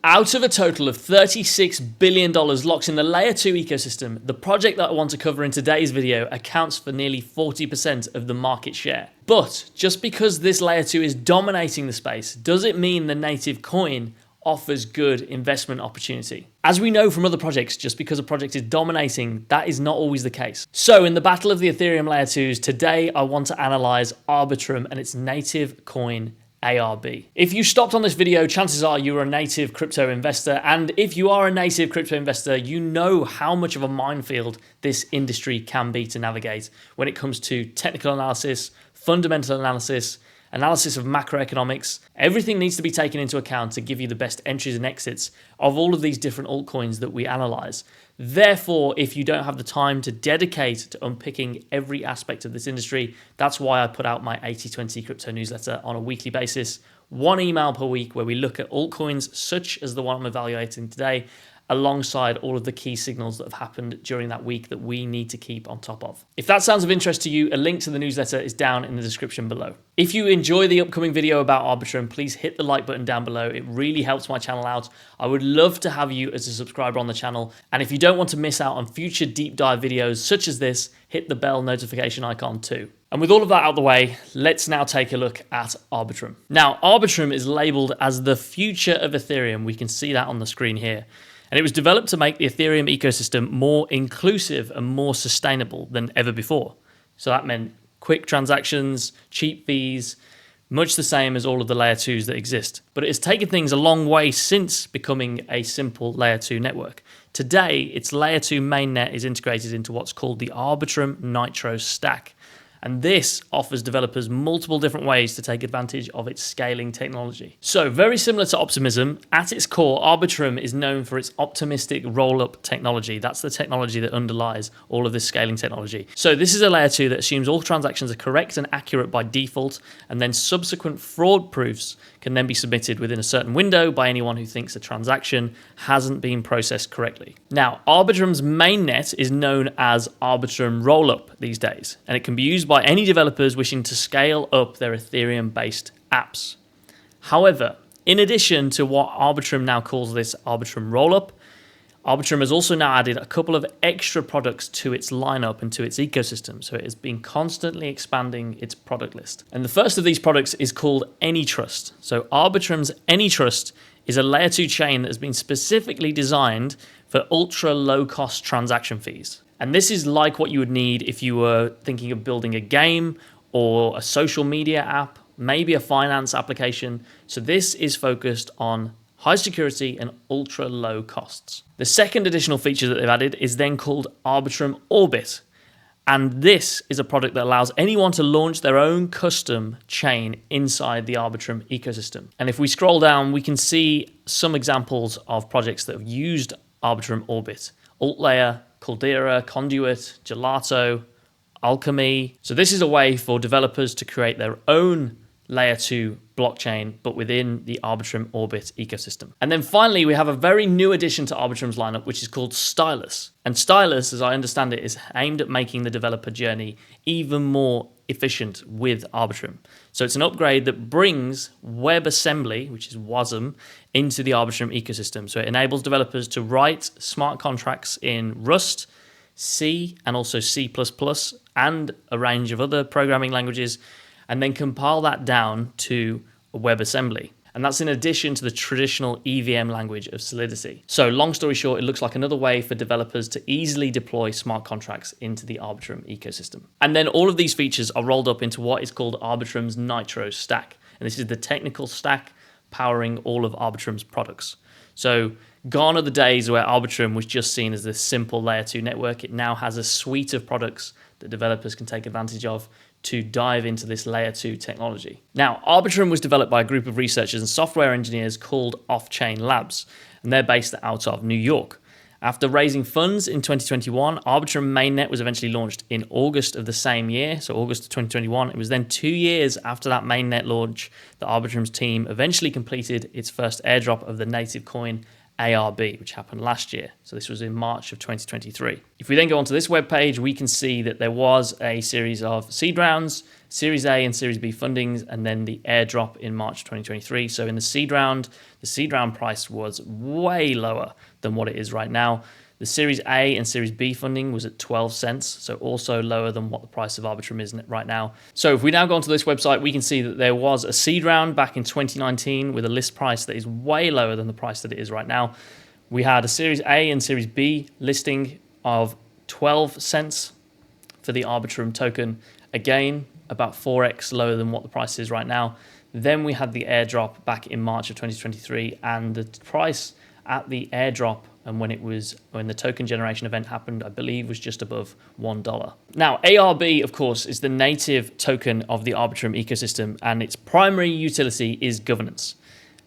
Out of a total of $36 billion locked in the Layer 2 ecosystem, the project that I want to cover in today's video accounts for nearly 40% of the market share. But just because this Layer 2 is dominating the space, does it mean the native coin offers good investment opportunity? As we know from other projects, just because a project is dominating, that is not always the case. So in the battle of the Ethereum Layer 2s, today I want to analyze Arbitrum and its native coin ARB. If you stopped on this video, chances are you're a native crypto investor. And if you are a native crypto investor, you know how much of a minefield this industry can be to navigate when it comes to technical analysis, fundamental analysis, analysis of macroeconomics. Everything needs to be taken into account to give you the best entries and exits of all of these different altcoins that we analyze. Therefore, if you don't have the time to dedicate to unpicking every aspect of this industry, that's why I put out my 80/20 crypto newsletter on a weekly basis, one email per week where we look at altcoins such as the one I'm evaluating today, alongside all of the key signals that have happened during that week that we need to keep on top of. If that sounds of interest to you, a link to the newsletter is down in the description below. If you enjoy the upcoming video about Arbitrum, please hit the like button down below. It really helps my channel out. I would love to have you as a subscriber on the channel. And if you don't want to miss out on future deep dive videos such as this, hit the bell notification icon too. And with all of that out of the way, let's now take a look at Arbitrum. Now, Arbitrum is labeled as the future of Ethereum. We can see that on the screen here. And it was developed to make the Ethereum ecosystem more inclusive and more sustainable than ever before. So that meant quick transactions, cheap fees, much the same as all of the Layer 2s that exist. But it has taken things a long way since becoming a simple Layer 2 network. Today, its Layer 2 mainnet is integrated into what's called the Arbitrum Nitro stack. And this offers developers multiple different ways to take advantage of its scaling technology. So very similar to Optimism, at its core, Arbitrum is known for its optimistic roll-up technology. That's the technology that underlies all of this scaling technology. So this is a Layer 2 that assumes all transactions are correct and accurate by default, and then subsequent fraud proofs can then be submitted within a certain window by anyone who thinks a transaction hasn't been processed correctly. Now, Arbitrum's mainnet is known as Arbitrum Rollup these days, and it can be used by any developers wishing to scale up their Ethereum-based apps. However, in addition to what Arbitrum now calls this Arbitrum Rollup, Arbitrum has also now added a couple of extra products to its lineup and to its ecosystem, so it has been constantly expanding its product list. And the first of these products is called AnyTrust. So Arbitrum's AnyTrust is a Layer 2 chain that has been specifically designed for ultra low-cost transaction fees. And this is like what you would need if you were thinking of building a game or a social media app, maybe a finance application. So this is focused on high security and ultra low costs. The second additional feature that they've added is then called Arbitrum Orbit. And this is a product that allows anyone to launch their own custom chain inside the Arbitrum ecosystem. And if we scroll down, we can see some examples of projects that have used Arbitrum Orbit. AltLayer, Caldera, Conduit, Gelato, Alchemy. So this is a way for developers to create their own Layer 2 blockchain, but within the Arbitrum Orbit ecosystem. And then finally, we have a very new addition to Arbitrum's lineup, which is called Stylus. And Stylus, as I understand it, is aimed at making the developer journey even more efficient with Arbitrum. So it's an upgrade that brings WebAssembly, which is WASM, into the Arbitrum ecosystem. So it enables developers to write smart contracts in Rust, C, and also C++, and a range of other programming languages, and then compile that down to a WebAssembly. And that's in addition to the traditional EVM language of Solidity. So long story short, it looks like another way for developers to easily deploy smart contracts into the Arbitrum ecosystem. And then all of these features are rolled up into what is called Arbitrum's Nitro stack. And this is the technical stack powering all of Arbitrum's products. So gone are the days where Arbitrum was just seen as this simple Layer 2 network. It now has a suite of products that developers can take advantage of to dive into this Layer 2 technology. Now, Arbitrum was developed by a group of researchers and software engineers called Off-Chain Labs, and they're based out of New York. After raising funds in 2021, Arbitrum mainnet was eventually launched in August of the same year, so August of 2021. It was then 2 years after that mainnet launch that Arbitrum's team eventually completed its first airdrop of the native coin ARB, which happened last year. So this was in March of 2023. If we then go onto this webpage, we can see that there was a series of seed rounds Series A and Series B fundings, and then the airdrop in March 2023. So in the seed round price was way lower than what it is right now. The Series A and Series B funding was at 12 cents, so also lower than what the price of Arbitrum is right now. So if we now go onto this website, we can see that there was a seed round back in 2019 with a list price that is way lower than the price that it is right now. We had a Series A and Series B listing of 12 cents for the Arbitrum token. Again, about 4x lower than what the price is right now. Then we had the airdrop back in March of 2023, and the price at the airdrop and when the token generation event happened, I believe was just above $1. Now, ARB, of course, is the native token of the Arbitrum ecosystem, and its primary utility is governance.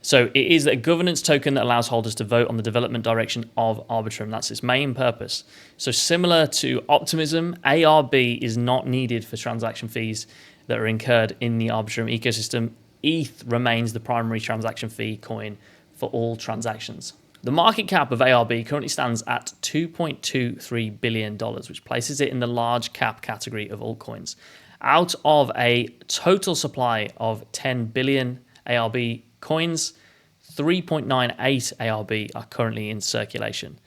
So it is a governance token that allows holders to vote on the development direction of Arbitrum. That's its main purpose. So similar to Optimism, ARB is not needed for transaction fees that are incurred in the Arbitrum ecosystem. ETH remains the primary transaction fee coin for all transactions. The market cap of ARB currently stands at $2.23 billion, which places it in the large cap category of altcoins. Out of a total supply of 10 billion ARB coins, 3.98 ARB are currently in circulation.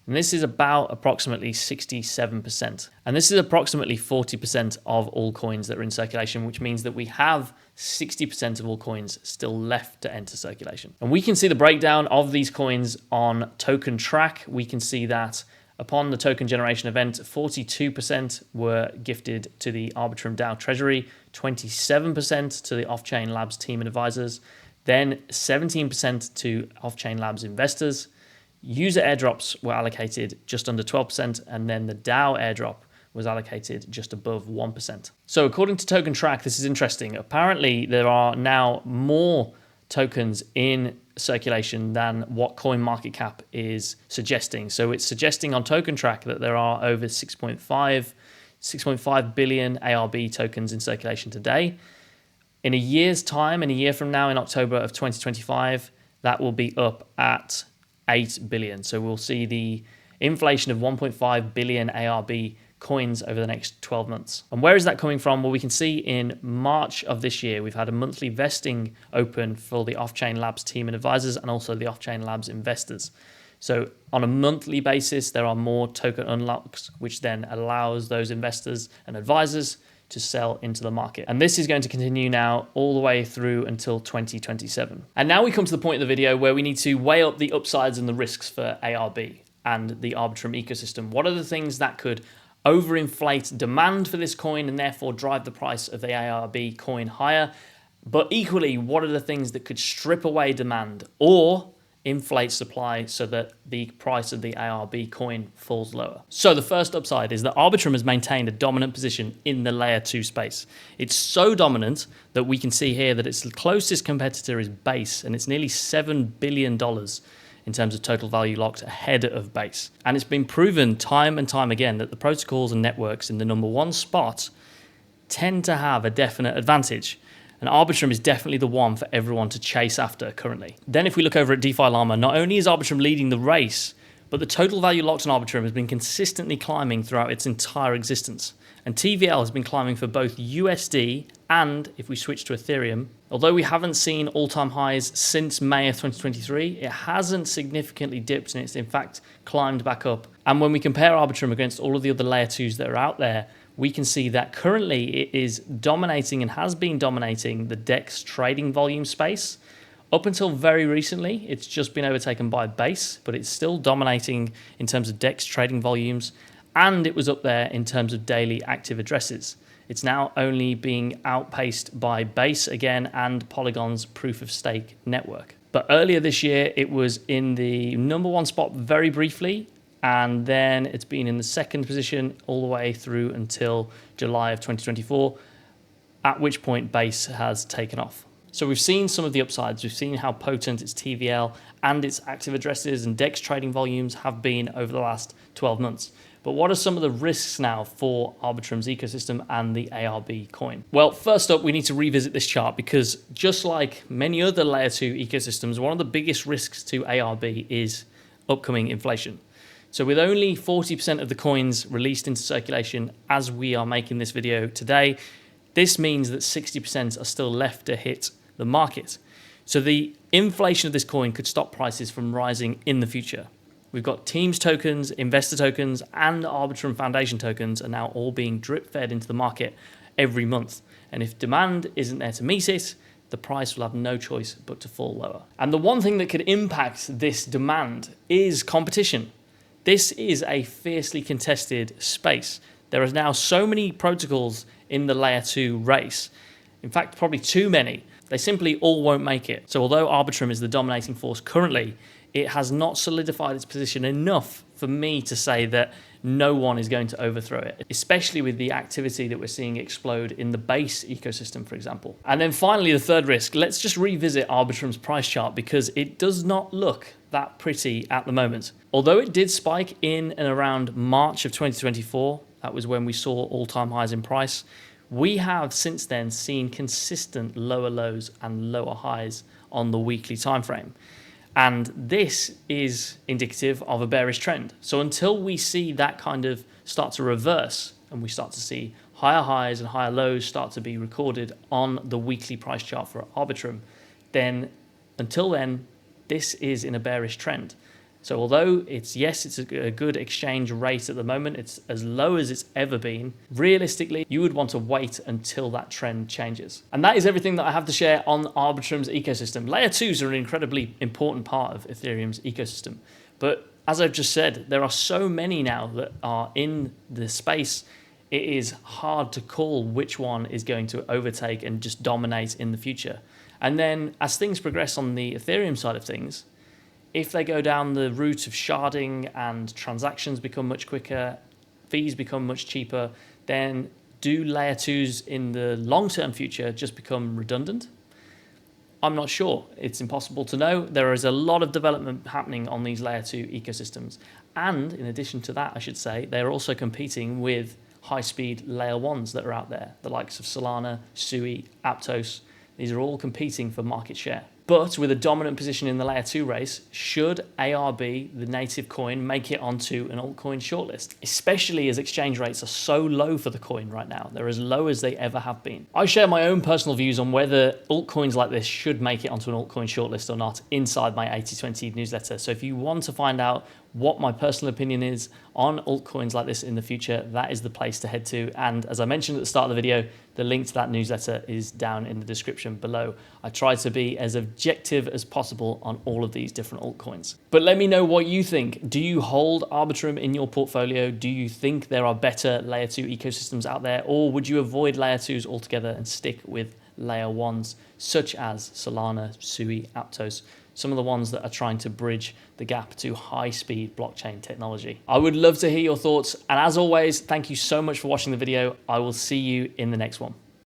And this is about approximately 67%. And this is approximately 40% of all coins that are in circulation, which means that we have 60% of all coins still left to enter circulation. And we can see the breakdown of these coins on Token Track. We can see that upon the token generation event, 42% were gifted to the Arbitrum DAO Treasury, 27% to the Off-Chain Labs team and advisors, then 17% to Off-Chain Labs investors. User airdrops were allocated just under 12%, and then the DAO airdrop was allocated just above 1%. So according to Token Track, this is interesting. Apparently, there are now more tokens in circulation than what CoinMarketCap is suggesting. So it's suggesting on Token Track that there are over 6.5 billion ARB tokens in circulation today. In a year's time, in a year from now, in October of 2025, that will be up at 8 billion. So we'll see the inflation of 1.5 billion ARB coins over the next 12 months. And where is that coming from? Well, we can see in March of this year, we've had a monthly vesting open for the Off-Chain Labs team and advisors, and also the Off-Chain Labs investors. So on a monthly basis, there are more token unlocks, which then allows those investors and advisors to sell into the market. And this is going to continue now all the way through until 2027. And now we come to the point of the video where we need to weigh up the upsides and the risks for ARB and the Arbitrum ecosystem. What are the things that could overinflate demand for this coin and therefore drive the price of the ARB coin higher? But equally, what are the things that could strip away demand or inflate supply so that the price of the ARB coin falls lower? So the first upside is that Arbitrum has maintained a dominant position in the layer 2 space. It's so dominant that we can see here that its closest competitor is Base, and it's nearly $7 billion in terms of total value locked ahead of Base. And it's been proven time and time again that the protocols and networks in the number one spot tend to have a definite advantage. And Arbitrum is definitely the one for everyone to chase after currently. Then if we look over at DeFi Llama, not only is Arbitrum leading the race, but the total value locked on Arbitrum has been consistently climbing throughout its entire existence. And TVL has been climbing for both USD and, if we switch to Ethereum, although we haven't seen all-time highs since May of 2023, it hasn't significantly dipped, and it's in fact climbed back up. And when we compare Arbitrum against all of the other layer 2s that are out there, we can see that currently it is dominating and has been dominating the DEX trading volume space. Up until very recently, it's just been overtaken by Base, but it's still dominating in terms of DEX trading volumes, and it was up there in terms of daily active addresses. It's now only being outpaced by Base again and Polygon's proof of stake network. But earlier this year, it was in the number one spot very briefly, and then it's been in the second position all the way through until July of 2024, at which point Base has taken off. So we've seen some of the upsides. We've seen how potent its TVL and its active addresses and DEX trading volumes have been over the last 12 months. But what are some of the risks now for Arbitrum's ecosystem and the ARB coin? Well, first up, we need to revisit this chart because just like many other layer 2 ecosystems, one of the biggest risks to ARB is upcoming inflation. So with only 40% of the coins released into circulation as we are making this video today, This means that 60% are still left to hit the market. So the inflation of this coin could stop prices from rising in the future. We've got Teams tokens, investor tokens, and Arbitrum Foundation tokens are now all being drip fed into the market every month. And if demand isn't there to meet it, the price will have no choice but to fall lower. And the one thing that could impact this demand is competition. This is a fiercely contested space. There are now so many protocols in the layer 2 race. In fact, probably too many. They simply all won't make it. So although Arbitrum is the dominating force currently, it has not solidified its position enough for me to say that no one is going to overthrow it, especially with the activity that we're seeing explode in the base ecosystem, for example. And then finally, the third risk. Let's just revisit Arbitrum's price chart because it does not look that pretty at the moment. Although it did spike in and around March of 2024, that was when we saw all-time highs in price, we have since then seen consistent lower lows and lower highs on the weekly time frame. And this is indicative of a bearish trend. So until we see that kind of start to reverse and we start to see higher highs and higher lows start to be recorded on the weekly price chart for Arbitrum, then until then, this is in a bearish trend. So although it's a good exchange rate at the moment, it's as low as it's ever been, realistically, you would want to wait until that trend changes. And that is everything that I have to share on Arbitrum's ecosystem. Layer 2s are an incredibly important part of Ethereum's ecosystem. But as I've just said, there are so many now that are in the space, it is hard to call which one is going to overtake and just dominate in the future. And then as things progress on the Ethereum side of things, if they go down the route of sharding and transactions become much quicker, fees become much cheaper, then do layer 2s in the long-term future just become redundant? I'm not sure. It's impossible to know. There is a lot of development happening on these layer 2 ecosystems. And in addition to that, I should say, they're also competing with high-speed layer 1s that are out there, the likes of Solana, Sui, Aptos. These are all competing for market share. But with a dominant position in the layer 2 race, should ARB, the native coin, make it onto an altcoin shortlist? Especially as exchange rates are so low for the coin right now. They're as low as they ever have been. I share my own personal views on whether altcoins like this should make it onto an altcoin shortlist or not inside my 80/20 newsletter. So if you want to find out what my personal opinion is on altcoins like this in the future, that is the place to head to. And as I mentioned at the start of the video, the link to that newsletter is down in the description below. I try to be as objective as possible on all of these different altcoins. But let me know what you think. Do you hold Arbitrum in your portfolio? Do you think there are better layer 2 ecosystems out there? Or would you avoid layer 2s altogether and stick with layer 1s, such as Solana, Sui, Aptos, some of the ones that are trying to bridge the gap to high-speed blockchain technology? I would love to hear your thoughts. And as always, thank you so much for watching the video. I will see you in the next one.